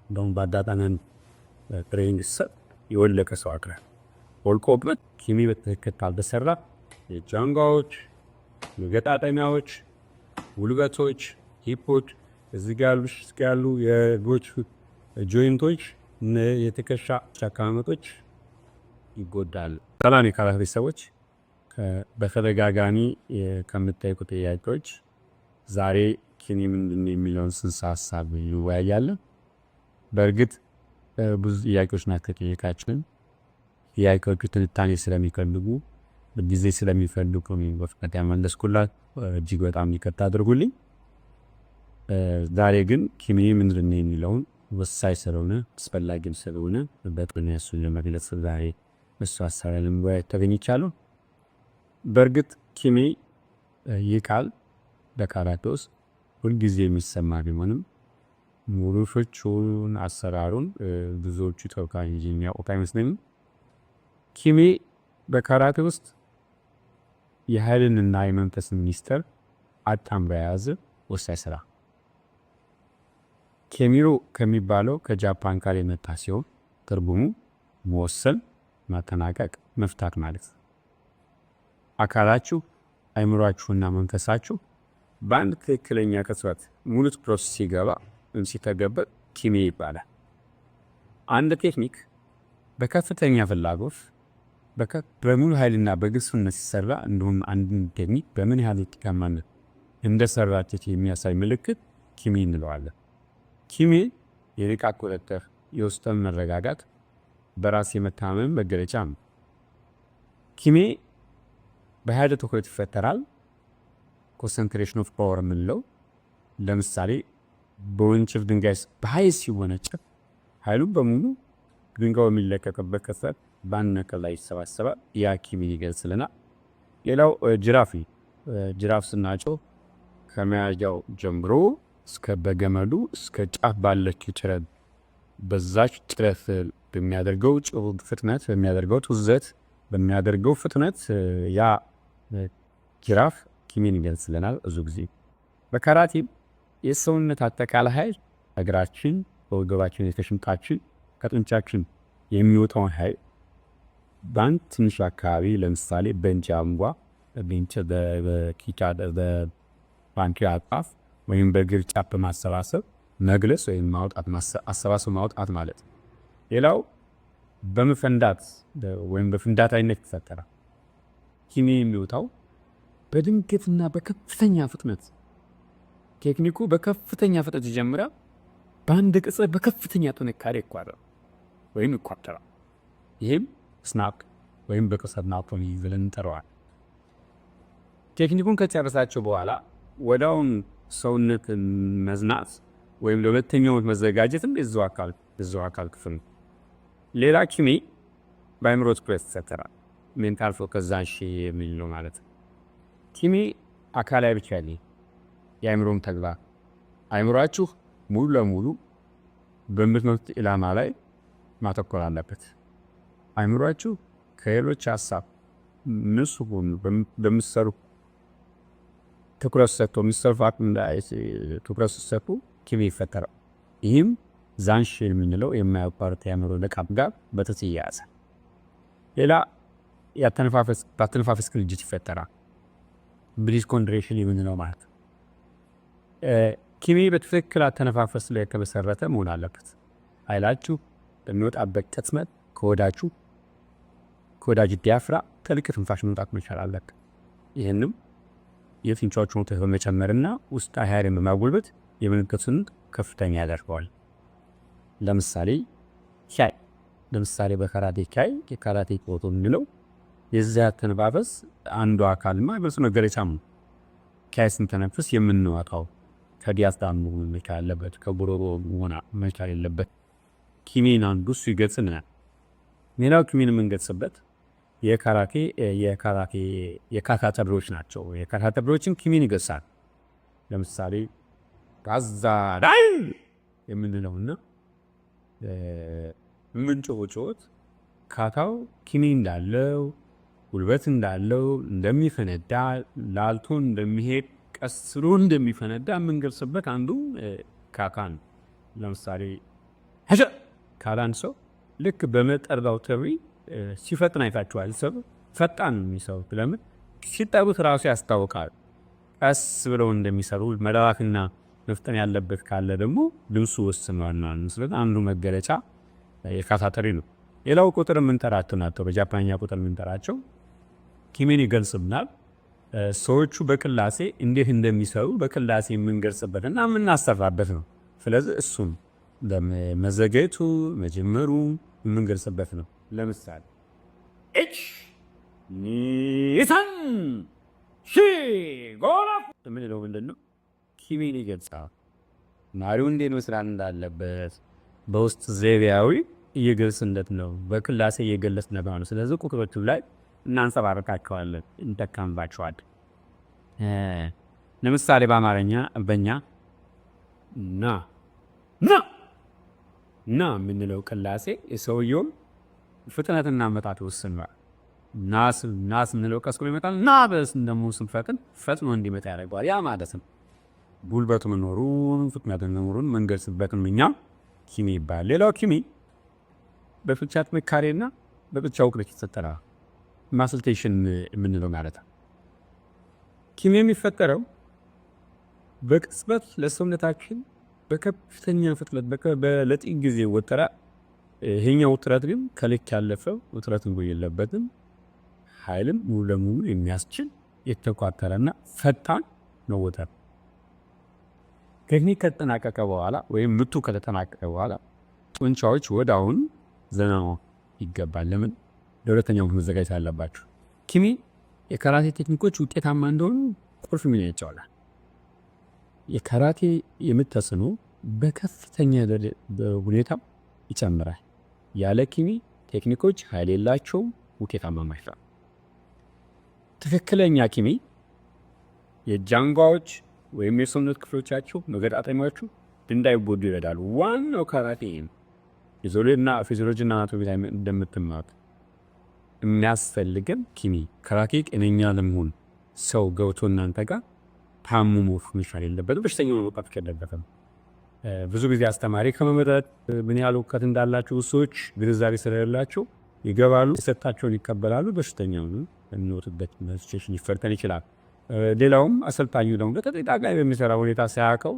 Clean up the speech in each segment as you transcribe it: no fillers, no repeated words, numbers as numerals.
እንደውም በአጋጣሚ ትሬኒንግ ሲሰጥ የወለቀ ሰው አቅራል ወልቆበት ኪሚ በትክክል ካልተሰራ የጃንጓዎች፣ የገጣጠሚያዎች፣ ጉልበቶች፣ ሂፖች እዚህ ጋር ያሉ የእግሮች ጆይንቶች፣ የትከሻ አቀማመጦች ይጎዳሉ። ሰላም የካራቴ ሰዎች፣ በተደጋጋሚ ከምታዩት ጥያቄዎች ዛሬ ኪኒ ምንድን ነው የሚለውን ጽንሰ ሀሳብ እንወያያለን። በእርግጥ ብዙ ጥያቄዎች ናቸው ከጠየቃችሁን። ጥያቄዎቹ ትንታኔ ስለሚፈልጉ ጊዜ ስለሚፈልጉ በፍጥነት ያመለስኩላት እጅግ በጣም ይቅርታ አድርጉልኝ። ዛሬ ግን ኪኒ ምንድን ነው የሚለውን ወሳኝ ስለሆነ አስፈላጊም ስለሆነ በጥን ያሱን ለመግለጽ ዛሬ እሱ ሀሳብ ለመወያየት ተገኝቻለሁ። በእርግጥ ኪኒ ይህ ቃል በካራቴ ውስጥ ሁልጊዜ የሚሰማ ቢሆንም ሙሉ ፍቹን አሰራሩን ብዙዎቹ ተወካይ እንጂ የሚያውቁት አይመስለኝም። ኪሚ በካራቴ ውስጥ የኃይልንና የመንፈስ ሚኒስቴር አጣምሮ የያዘ ወሳኝ ስራ። ኬሚሮ ከሚባለው ከጃፓን ቃል የመጣ ሲሆን ትርጉሙ መወሰን፣ ማጠናቀቅ፣ መፍታት ማለት ነው። አካላችሁ፣ አይምሯችሁና መንፈሳችሁ በአንድ ትክክለኛ ቅጽበት ሙሉ ፕሮሰስ ሲገባ ሲተገበር ኪሚ ይባላል። አንድ ቴክኒክ በከፍተኛ ፍላጎት በሙሉ ኃይልና በግልጽነት ሲሰራ እንዲሁም አንድን ቴክኒክ በምን ያህል ውጤታማነት እንደሰራችት የሚያሳይ ምልክት ኪሚ እንለዋለን። ኪሚ የንቃት ቁጥጥር፣ የውስጥ መረጋጋት፣ በራስ የመታመን መገለጫ ነው። ኪሚ በኃይል ትኩረት ይፈጠራል። ኮንሰንትሬሽን ኦፍ ፓወር የምንለው ለምሳሌ በወንጭፍ ድንጋይ በኃይል ሲወነጨፍ ኃይሉን በሙሉ ድንጋዩ የሚለቀቅበት ቅጽበት በአንድ ነጥብ ላይ ይሰባሰባል። ያ ኪሚ ይገልጽልናል። ሌላው ጅራፍ ስናጨው ከመያዣው ጀምሮ እስከ በገመዱ እስከ ጫፍ ባለችው ጭረት በዛች ጭረት በሚያደርገው ፍጥነት በሚያደርገው ትውዘት በሚያደርገው ፍጥነት ያ ጅራፍ ኪሚን ይገልጽልናል። ብዙ ጊዜ በካራቴም የሰውነት አጠቃላይ ኃይል እግራችን፣ በወገባችን፣ የሽንጣችን፣ ከጡንቻችን የሚወጣውን ኃይል በአንድ ትንሽ አካባቢ ለምሳሌ በእንጂ አንጓ፣ በኪቻ፣ በፓንክሪያስ ወይም በእግር ጫፍ በማሰባሰብ መግለጽ ወይም ማውጣት፣ አሰባሰብ ማውጣት ማለት ነው። ሌላው በመፈንዳት ወይም በፍንዳታነት ይፈጠራል። ኪሚ የሚወጣው በድንገትና በከፍተኛ ፍጥነት። ቴክኒኩ በከፍተኛ ፍጥነት ይጀምራል። በአንድ ቅጽበት በከፍተኛ ጥንካሬ ይቋረጣል ወይም ይቋጠራል። ይህም ስናፕ ወይም በቅጽበት ናፖሊ ብለን እንጠራዋለን። ቴክኒኩን ከጨረሳቸው በኋላ ወዲያውኑ ሰውነት መዝናት ወይም ለሁለተኛው መዘጋጀትም የዛው አካል ክፍል ነው። ሌላ ኪሚ በአእምሮ ትኩረት ይሰጠራል። ሜንታል ፎከስ የሚል ነው ማለት ነው። ኪሚ አካላዊ ብቻ ነው፣ የአእምሮም ተግባር። አእምሯችሁ ሙሉ ለሙሉ በምትመቱት ኢላማ ላይ ማተኮር አለበት። አእምሯችሁ ከሌሎች ሀሳብ ንጹህ ሆኑ በምትሰሩ ትኩረት ሰጥቶ የሚሰሩ ትኩረት ሰጥቶ ኪሚ ይፈጠራል። ይህም ዛንሽ የምንለው የማያቋርጥ የአእምሮ ንቃት ጋር በትክክል ይያያዛል። ሌላ የአተነፋፈስ ቅንጅት ይፈጠራል። ብሪዝ ኮንትሬሽን የምንለው ማለት ነው። ኪሚ በትክክል አተነፋፈስ ላይ የተመሰረተ መሆን አለበት። ኃይላችሁ በሚወጣበት ቅጽበት ከወዳጅ ዲያፍራ ጥልቅ ትንፋሽ መውጣት መቻል አለበት። ይህንም የፊንጫዎቹን ውጤት በመጨመርና ውስጣዊ ኃይልን በማጎልበት የምልክቱን ከፍተኛ ያደርገዋል። ለምሳሌ በካራቴ ኪያይ የካራቴ ቶቶ የምንለው የዚያ አተነፋፈስ አንዱ አካልና በሱ መገለጫ ነው። ኪያይ ስንተነፍስ የምንወጣው ከዲያፍራም መሆን መቻል አለበት፣ ከጉሮሮ መሆን መቻል የለበት። ኪሚን አንዱ እሱ ይገልጽልናል። ሌላው ኪሚን የምንገልጽበት የካታ ተብሮች ናቸው። የካታ ተብሮችን ኪሚን ይገልጻል። ለምሳሌ ጋዛዳይ የምንለውና ምንጮት ካታው ኪሚ እንዳለው ጉልበት እንዳለው እንደሚፈነዳ ላልቶ እንደሚሄድ ቀስሮ እንደሚፈነዳ የምንገልጽበት አንዱ ካካ ነው። ለምሳሌ ሀሸ ካላን ሰው ልክ በመጠራው ጥሪ ሲፈጥን አይታችኋል። ሰው ፈጣን የሚሰሩት ለምን ሲጠሩት ራሱ ያስታውቃል። ቀስ ብለው እንደሚሰሩ መላዋክና መፍጠን ያለበት ካለ ደግሞ ልብሱ ወስኗል። ስለዚህ አንዱ መገለጫ የካታ ጥሪ ነው። ሌላው ቁጥር የምንጠራቸው ናቸው። በጃፓንኛ ቁጥር የምንጠራቸው ኪሜን ይገልጽብናል። ሰዎቹ በቅላሴ እንዴት እንደሚሰሩ በቅላሴ የምንገልጽበትና የምናሰራበት ነው። ስለዚህ እሱም መዘገየቱ መጀመሩ የምንገልጽበት ነው። ለምሳሌ እች ኒሳን ሺ ጎላ የምንለው ምንድን ነው? ኪሜን ይገልጻል። ማሪው እንዴት መስራት እንዳለበት በውስጥ ዘይቤያዊ እየገልጽነት ነው። በቅላሴ እየገለጽ ነበር ነው። ስለዚህ ቁጥሮቹ ላይ እናንጸባርቃቸዋለን፣ እንጠቀምባቸዋለን። ለምሳሌ በአማርኛ በእኛ ና የምንለው ቅላሴ የሰውየውን ፍጥነትና አመጣጥ ይወስነዋል። ናስ የምንለው ቀስ ብሎ ይመጣል። ና በስ ደግሞ ስንፈጥን ፈጥኖ እንዲመጣ ያደርገዋል። ያ ማለት ነው ጉልበቱ መኖሩን ፍጥነቱ መኖሩን መንገልጽበትን እኛ ኪሜ ይባላል። ሌላው ኪሜ በፍቻ ጥንካሬና በብቻ እውቀት የተሰጠራ ማስልቴሽን የምንለው ማለት ነው። ኪሜ የሚፈጠረው በቅጽበት ለሰውነታችን በከፍተኛ ፍጥነት ለጥቂት ጊዜ ወጠራ። ይሄኛው ውጥረት ግን ከልክ ያለፈው ውጥረትን የለበትም። ኃይልን ሙሉ ለሙሉ የሚያስችል የተቋጠረና ፈጣን ነው ወጠር። ቴክኒክ ከተጠናቀቀ በኋላ ወይም ምቱ ከተጠናቀቀ በኋላ ጡንቻዎች ወደ አሁን ዘና ይገባል። ለምን? ለሁለተኛው መዘጋጀት አለባቸው። ኪሜ የካራቴ ቴክኒኮች ውጤታማ እንደሆኑ ቁልፍ ሚና ይጫወታል። የካራቴ የምትተስኑ በከፍተኛ ሁኔታ ይጨምራል። ያለ ኪሜ ቴክኒኮች ኃይል የላቸውም፣ ውጤታማ ማይሆኑ። ትክክለኛ ኪሜ የጃንጓዎች ወይም የሰውነት ክፍሎቻቸው መገጣጠሚያዎቹ እንዳይጎዱ ይረዳሉ። ዋናው ካራቴ የዞሌና ፊዚዮሎጂና አናቶሚ ላይ እንደምትማሩት የሚያስፈልገን ኪሜ ካራቴ ጤነኛ ለመሆን ሰው ገብቶ እናንተ ጋር ታሙሙ መቻል የለበትም። በሽተኛው መውጣት ከለበትም። ብዙ ጊዜ አስተማሪ ከመመረጥ ምን ያህል እውቀት እንዳላቸው ሰዎች ግንዛቤ ስለሌላቸው ይገባሉ፣ የሰጣቸውን ይቀበላሉ። በሽተኛው የሚወጡበት ሲቹዌሽን ይፈጠር ይችላል። ሌላውም አሰልጣኙ ደግሞ በተጠቃላይ በሚሰራ ሁኔታ ሳያውቀው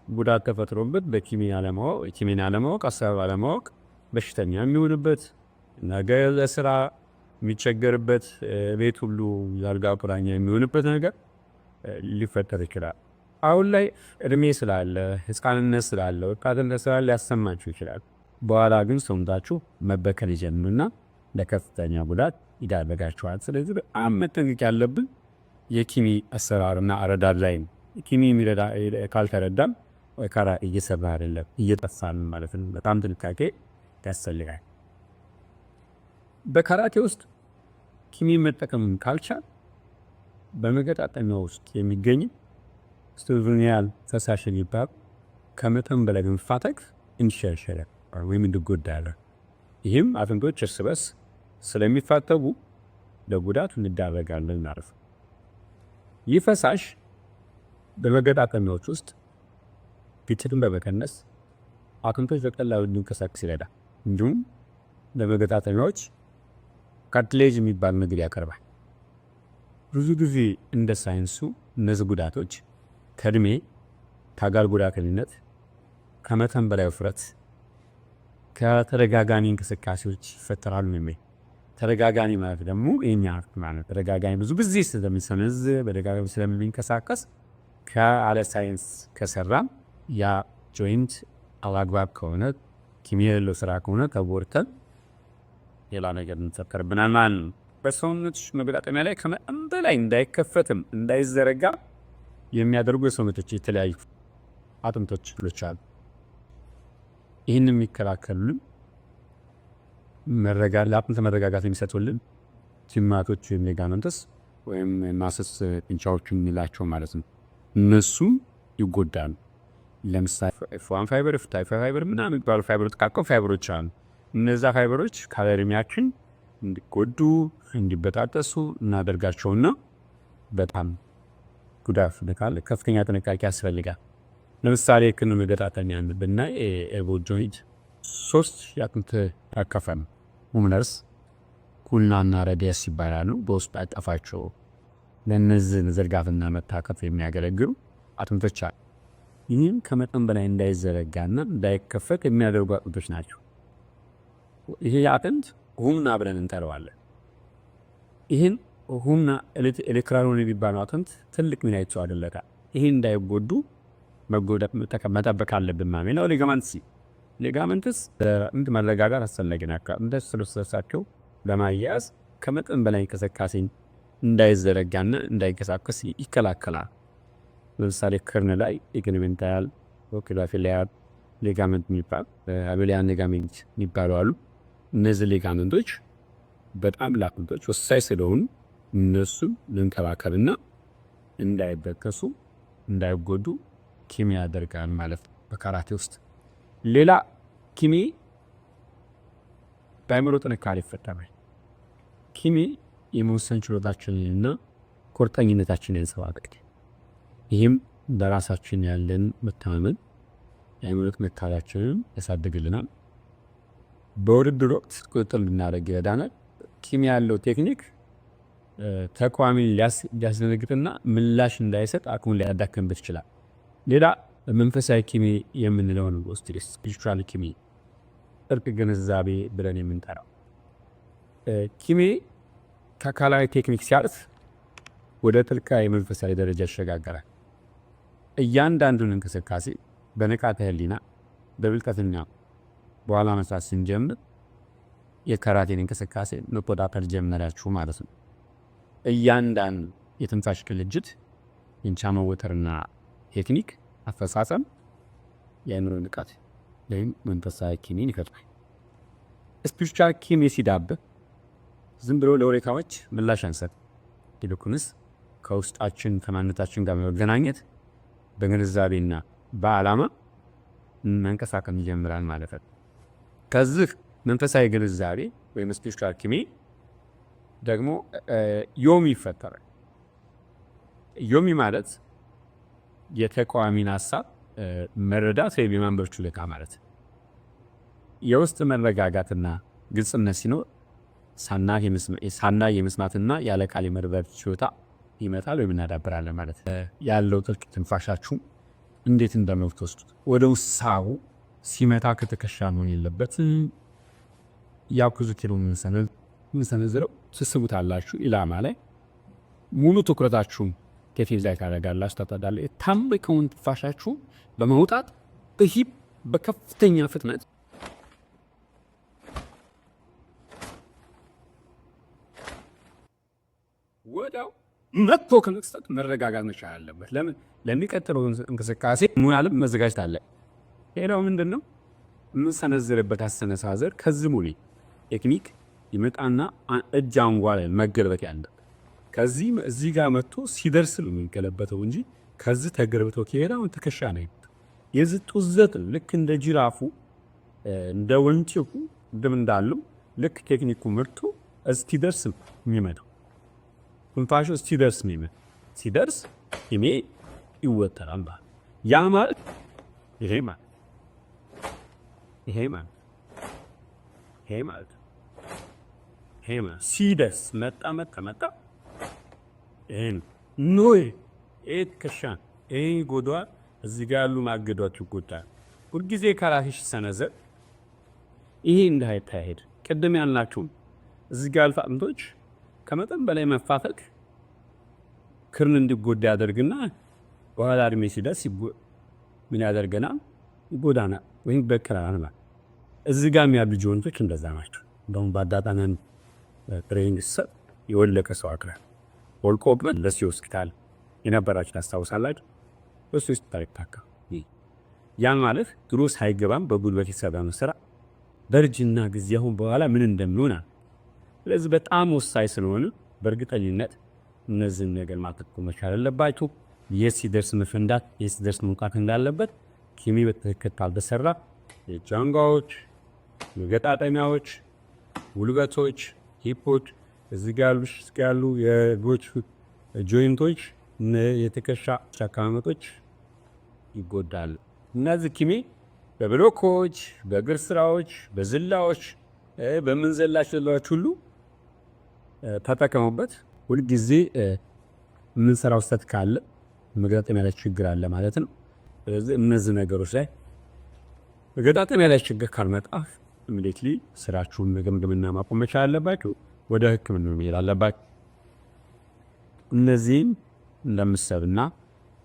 ጉዳት ተፈጥሮበት በኪሜን አለማወቅ አሰራር አለማወቅ በሽተኛ የሚሆንበት ነገ ለስራ የሚቸገርበት ቤት ሁሉ ያልጋ ቁራኛ የሚሆንበት ነገር ሊፈጠር ይችላል። አሁን ላይ እድሜ ስላለ ህፃንነት ስላለ ወጣትነት ስላለ ሊያሰማችሁ ይችላል። በኋላ ግን ሰውነታችሁ መበከል ይጀምርና ለከፍተኛ ጉዳት ይዳረጋችኋል። ስለዚህ በጣም መጠንቀቅ ያለብን የኪሜ አሰራርና አረዳድ ላይ ነው። ኪሜ የሚረዳ ካልተረዳም ካራ እየሰራ አይደለም እየጠፋን ማለት ነው። በጣም ጥንቃቄ ያስፈልጋል። በካራቴ ውስጥ ኪሜ መጠቀም ካልቻል በመገጣጠሚያ ውስጥ የሚገኝ ስቱቬኒያል ፈሳሽ የሚባል ከመጠን በላይ በመፋተግ እንዲሸረሸረ ወይም እንዲጎዳ ያለ። ይህም አጥንቶች እርስ በርስ ስለሚፋተጉ ለጉዳት እንዳረጋለን ማለት ነው። ይህ ፈሳሽ በመገጣጠሚያዎች ውስጥ ግጭትን በመቀነስ አጥንቶች በቀላሉ እንዲንቀሳቀስ ይረዳል። እንዲሁም ለመገጣጠሚያዎች ካርትሌጅ የሚባል ነገር ያቀርባል። ብዙ ጊዜ እንደ ሳይንሱ እነዚህ ጉዳቶች ከእድሜ ከአካል ጉዳተኝነት ከመጠን በላይ ውፍረት ከተደጋጋሚ እንቅስቃሴዎች ይፈጠራሉ። ተደጋጋሚ ማለት ደግሞ የኛ ማለት ተደጋጋሚ ብዙ ጊዜ ስለሚሰነዝ በደጋጋሚ ስለሚንቀሳቀስ ከአለ ሳይንስ ከሰራም ያ ጆይንት አላግባብ ከሆነ ኪሜ የሌለው ስራ ከሆነ ተጎድተን ሌላ ነገር እንፈጠርብናል ማለት ነው። በሰውነት መገጣጠሚያ ላይ ከመጠን በላይ እንዳይከፈትም እንዳይዘረጋ የሚያደርጉ የሰውነቶች የተለያዩ አጥንቶች አሉ። ይህን የሚከላከሉልን ለአጥንት መረጋጋት የሚሰጡልን ቲማቶች ወይም ሊጋመንትስ ወይም ማሰስ ጡንቻዎች የምንላቸው ማለት ነው። እነሱም ይጎዳሉ። ለምሳሌ ፎን ፋይበር፣ ፍታይ ፋይበር ምናምን የሚባሉ ፋይበሮች ጥቃቅን ፋይበሮች አሉ። እነዛ ፋይበሮች ካለእድሜያችን እንዲጎዱ እንዲበጣጠሱ እናደርጋቸውና በጣም ጉዳት ካለ ከፍተኛ ጥንቃቄ ያስፈልጋል። ለምሳሌ ክን መገጣጠሚያ ብናይ ኤልቦ ጆይንት ሶስት የአጥንት አካፋይ ሁመርስ፣ ኩልናና ረዲየስ ይባላሉ። በውስጡ ያቀፋቸው ለእነዚህ ዝርጋትና መታቀፍ የሚያገለግሉ አጥንቶች አሉ። ይህም ከመጠን በላይ እንዳይዘረጋና እንዳይከፈት የሚያደርጉ አጥንቶች ናቸው። ይሄ አጥንት ሁምና ብለን እንጠራዋለን። ይህን ሁምና ኤሌክትራሎን የሚባለው አጥንት ትልቅ ሚና ይጫወትለታል። ይህን እንዳይጎዱ መጠበቅ አለብን ማለት ነው። ሊጋመንትስ እንድ መረጋጋት አስፈላጊ ናቸው። እንደ ስልሳቸው ለማያያዝ ከመጠን በላይ እንቅስቃሴ እንዳይዘረጋና እንዳይንቀሳቀስ ይከላከላል። ለምሳሌ ክርን ላይ ኢግመንታል፣ ኦክሲላፊሊያር ሊጋመንት የሚባል አቤሊያን ሊጋመንት የሚባሉ አሉ። እነዚህ ሊጋመንቶች በጣም ለአጥንቶች ወሳኝ ስለሆኑ እነሱም ልንከባከብና እንዳይበከሱ እንዳይጎዱ ኪሚ ያደርጋል ማለት ነው በካራቴ ውስጥ። ሌላ ኪሚ በአእምሮ ጥንካሬ ይፈጠራል። ኪሚ የመወሰን ችሎታችንንና ቁርጠኝነታችንን ያንጸባርቃል። ይህም በራሳችን ያለን መተማመን የአእምሮ ጥንካሬያችንን ያሳድግልናል። በውድድር ወቅት ቁጥጥር ልናደርግ ይረዳናል። ኪሚ ያለው ቴክኒክ ተቋሚ ሊያስደነግጥና ምላሽ እንዳይሰጥ አቅሙን ሊያዳክምበት ይችላል። ሌላ መንፈሳዊ ኪሚ የምንለው ነው። ስፒሪቹዋል ኪሚ ጥልቅ ግንዛቤ ብለን የምንጠራው ኪሚ ከአካላዊ ቴክኒክ ሲያልፍ ወደ ጥልቃዊ መንፈሳዊ ደረጃ ይሸጋገራል። እያንዳንዱን እንቅስቃሴ በንቃተ ህሊና በብልጠትና በኋላ መስራት ስንጀምር የካራቴን እንቅስቃሴ መቆጣጠር ጀመራችሁ ማለት ነው። እያንዳንዱ የትንፋሽ ቅንጅት፣ የእንቻ መወጠርና ቴክኒክ አፈጻጸም የአእምሮ ንቃት ወይም መንፈሳዊ ኪሚን ይፈጥራል። ስፒሪቹዋል ኪሚ ሲዳብር ዝም ብሎ ለሁኔታዎች ምላሽ አንሰጥ፣ ይልቁንስ ከውስጣችን ከማንነታችን ጋር በመገናኘት በግንዛቤና በዓላማ መንቀሳቀስ ይጀምራል ማለት ነው። ከዚህ መንፈሳዊ ግንዛቤ ወይም ስፒሪቹዋል ኪሚ ደግሞ ዮሚ ይፈጠራል። ዮሚ ማለት የተቃዋሚን ሀሳብ መረዳት ወይም የማንበብ ችሎታ ማለት። የውስጥ መረጋጋትና ግልጽነት ሲኖር ሳናይ የመስማትና ያለ ቃል የመረዳት ችሎታ ይመጣል ወይም እናዳብራለን ማለት ያለው ጥልቅ ትንፋሻችሁ እንዴት እንደምትወስዱት ወደ ውሳው ሲመታ ከተከሻ ነው የለበት ያኩዙ ኪሎ ምንሰነዝረው ትስቡታላችሁ። ኢላማ ላይ ሙሉ ትኩረታችሁን ከፊት ላይ ታደርጋላችሁ። ታጣዳለ ታምከውን ትንፋሻችሁ በመውጣት በከፍተኛ ፍጥነት ወዳው መጥቶ ከመቅሰት መረጋጋት መቻል አለበት። ለምን ለሚቀጥለው እንቅስቃሴ ሙያልም መዘጋጀት አለ። ሌላው ምንድነው የምንሰነዝርበት አሰነሳዘር ከዚህ ሙሉ ቴክኒክ ይመጣና እጅ አንጓል መገልበት ያለ ከዚህ እዚህ ጋር መጥቶ ሲደርስ ነው የሚገለበተው እንጂ ከዚህ ተገልብቶ ከሄዳው ተከሻ ነው የዝጡዘት ልክ እንደ ጅራፉ እንደ ወንጭቁ እንደም እንዳለው ልክ ቴክኒኩ ምርቱ እስቲደርስ የሚመጣው ትንፋሹ እስቲደርስ የሚመጣው ሲደርስ ይሜ ይወተራል ማለት ያ ማለት ይሄ ማለት ሲደርስ መጣ ይሄን ኖይ ከሻን ይሄ ጎዷ እዚህ ጋር ያሉ ማገዷት ይጎዳል። ሁልጊዜ ካራፊሽ ሰነዘር ይሄ እንዳይታሄድ ቅድም ያልናችሁ እዚህ ጋር አልፋምቶች ከመጠን በላይ መፋፈቅ ክርን እንዲጎዳ ያደርግና በኋላ እድሜ ሲደርስ ምን ያደርገናል? ይጎዳና ወይም በከራና ማለት እዚህ ጋር ያሉ ጆንቶች እንደዛ ናቸው። እንደውም ባዳጣናን ትሬኒንግ ሰጥ የወለቀ ሰው አክራ ወልቆብን ለሲ ሆስፒታል የነበራችሁ ታስታውሳላችሁ። በሱ ሆስፒታል ታካ ያን ማለት ድሮ ሳይገባም በጉልበት የተሰራ ስራ በእርጅና ጊዜ አሁን በኋላ ምን እንደሚሆን። ስለዚህ በጣም ወሳኝ ስለሆነ በእርግጠኝነት እነዚህን ነገር ማጥቆ መቻል አለባችሁ። የሲደርስ መፈንዳት የሲደርስ መውጣት እንዳለበት ኪሚ በትክክል ካልተሰራ የጃንጋዎች፣ የገጣጠሚያዎች፣ ጉልበቶች፣ ሂፖች እዚህ ጋር ያሉ የእግሮች ጆይንቶች፣ የትከሻ አቀማመጦች ይጎዳሉ። እነዚህ ኪሚ በብሎኮች፣ በእግር ስራዎች፣ በዝላዎች፣ በምንዘላቸው ዝላዎች ሁሉ ተጠቀሙበት። ሁልጊዜ የምንሰራው ስህተት ካለ መገጣጠሚያ ላይ ችግር አለ ማለት ነው። ስለዚህ እነዚህ ነገሮች ላይ መገጣጠሚያ ላይ ችግር ካልመጣ ኢሚዲየትሊ ስራችሁን መገምገምና ማቆም መቻል አለባችሁ። ወደ ሕክምና መሄድ አለባችሁ። እነዚህም እንደምትሰብና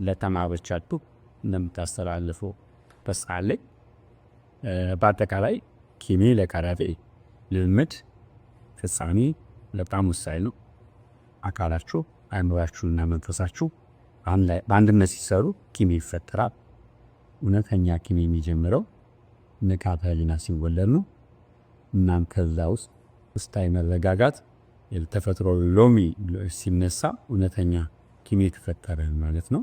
ለተማሪዎቻችሁ እንደምታስተላልፉ ተስፋለኝ። በአጠቃላይ ኪሜ ለካራቴ ልምምድ ፍጻሜ በጣም ወሳኝ ነው። አካላችሁ አእምሯችሁና መንፈሳችሁ በአንድነት ሲሰሩ ኪሜ ይፈጠራል። እውነተኛ ኪሜ የሚጀምረው ንቃተ ህሊና ሲወለድ ነው። እናም ከዛ ውስጥ ውስጣዊ መረጋጋት የተፈጥሮ ሎሚ ሲነሳ እውነተኛ ኪሜ ተፈጠረ ማለት ነው።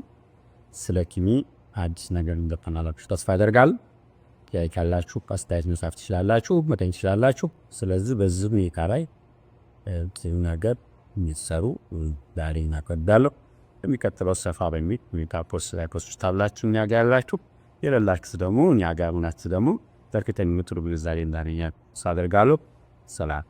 ስለ ኪሜ አዲስ ነገር እንደተማራችሁ ተስፋ አደርጋለሁ። ያላችሁ አስተያየት መጻፍ ትችላላችሁ፣ መጠየቅ ትችላላችሁ። ስለዚህ በዚህ ሁኔታ ላይ ነገር የሚሰሩ ዛሬ እናቀርባለሁ። የሚቀጥለው ሰፋ በሚል ሁኔታ ፖስት ላይ ፖስት ታላችሁ እኛ ጋር ያላችሁ የሌላችሁ ደግሞ እኛ ጋር ናችሁ ደግሞ ተርክተን የምትሉ ግንዛቤ እንዳገኛችሁ አደርጋለሁ። ሰላም